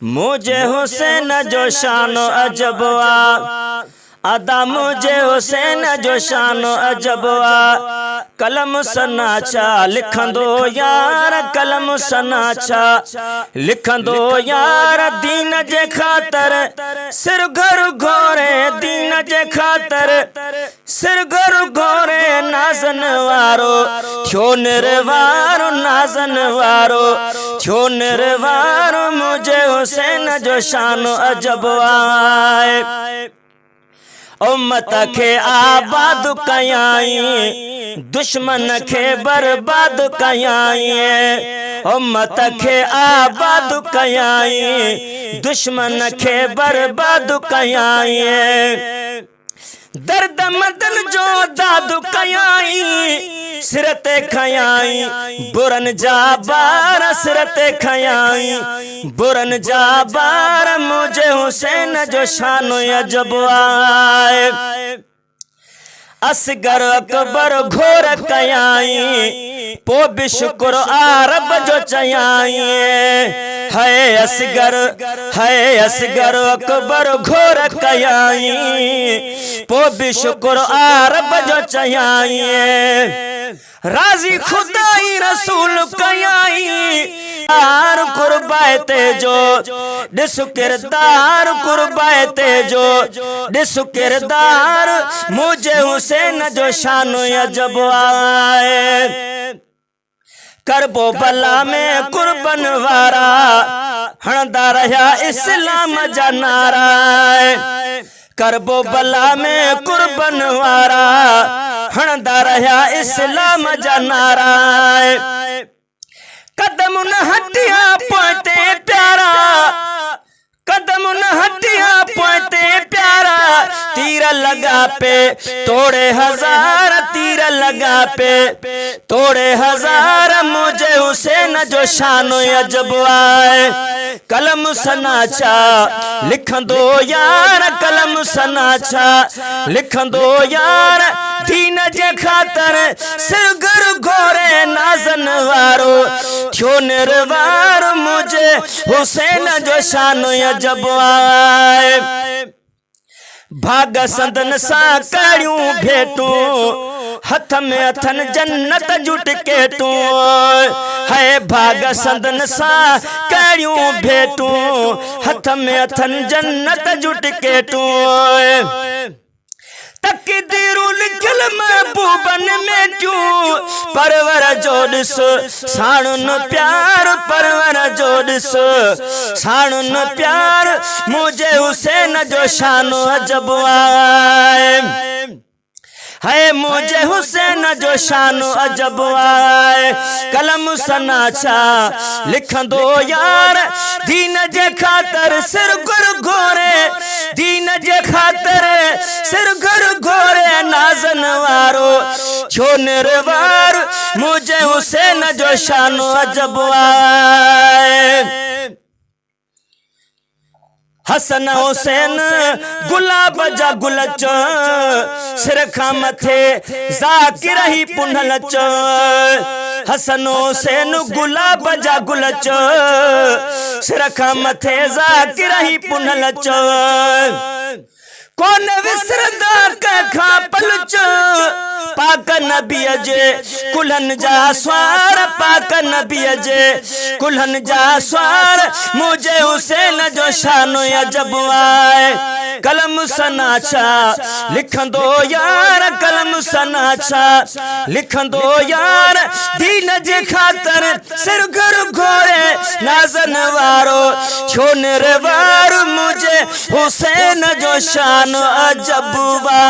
मुझे हुसैन जो शानो अजबवा अदा, मुझे हुसैन जो शानो अजबवा। कलम सनाचा लिखंदो यार, कलम सनाचा लिखंदो यार। दीन जे खातर सिर घर घोरे, दीन जे खातर सिर घर घोरे। नाज़न वारो थियो निर्वारो, नाज़न वारो थियो निर्वारो। मुझे हुसैन जो शानो अजबवा। उम्मत के आबाद कयाई, दुश्मन के बर्बाद कयाई। उम्मत के आबाद कयाई, दुश्मन के बर्बाद कयाई। दर्द मदन जो दादू कयाई, सिरते खयाई बुरन जाबार, सिरते खयाई बुरन जाबार। मुझे हुसैन जो शानो अजबवा। असगर अकबर घोर कयाई, पो भी शुक्र आरब जो चयाई। है असगर, है असगर अकबर घोर कयाई, पो भी शुक्र आरब जो चयाई। राजी खुदाई रसूल कयाई, आर कुर्बाए तेजो दिसु किरदार, कुर्बाए तेजो दिसु किरदार। मुझे हुसैन जो शानो अजबवा। करबो बला में कुर्बन वारा, हणदा रहा इस्लाम जा नारा। करबो बला में कुर्बन वारा, हणदा रहा इस्लाम जा नारा। कदम न हटिया पोते प्यारा, कदम न हटिया पोते प्यारा। तीर लगा पे तोड़े हजार, तीर लगा पे तोड़े हजार। मुझे हुसैन जो शानो अजबवा। कलम सनाचा लिखंदो यार, कलम सनाचा लिखंदो यार। दीन जे खातर सिर घर घोरे, नाज़न वारो थियो निर्वार। मुझे हुसैन जो शानो अजबवा। भाग संदन सा करियूं भेटूं, हथ में अथन जन्नत जुट के तू। है भाग संदन सा करियूं भेटूं, हथ में अथन जन्नत जुट के तू। तकदीरु लिखल महबूबन में क्यों, परवर जोड़िस साणुन प्यार, परवर जोड़िस साणुन प्यार। मुझे हुसैन जो शानो अजबवा। है मुझे हुसैन जो शानो अजबवा। कलम सनाचा लिखंदो यार, दीन जे खातर सिर गुर घोरे, दीन जे खातर सिर गुर घोरे। नाज़न वारो छो निर्वार। मुझे हुसैन जो शानो अजबवा। हसन हुसैन गुलाब जा गुलच, सिर खां मथे ज़ाकिर ही पुनलच। हसन हुसैन गुलाब जा गुलच, सिर खां मथे ज़ाकिर ही पुनलच। कौन विसरदा कंखा पलच, पाक नबीअ जे कुल्हन जा स्वार, पाक नबीअ जे कुल्हन जा स्वार। मुझे हुसैन जो शानो अजबवा। कलम सनाचा लिखंदो यार, कलम सनाचा लिखंदो यार। दीन जे खातर सिर घर घोरे, नाज़न वारो छो निर्वार। मुझे हुसैन जो शानो अजबवा।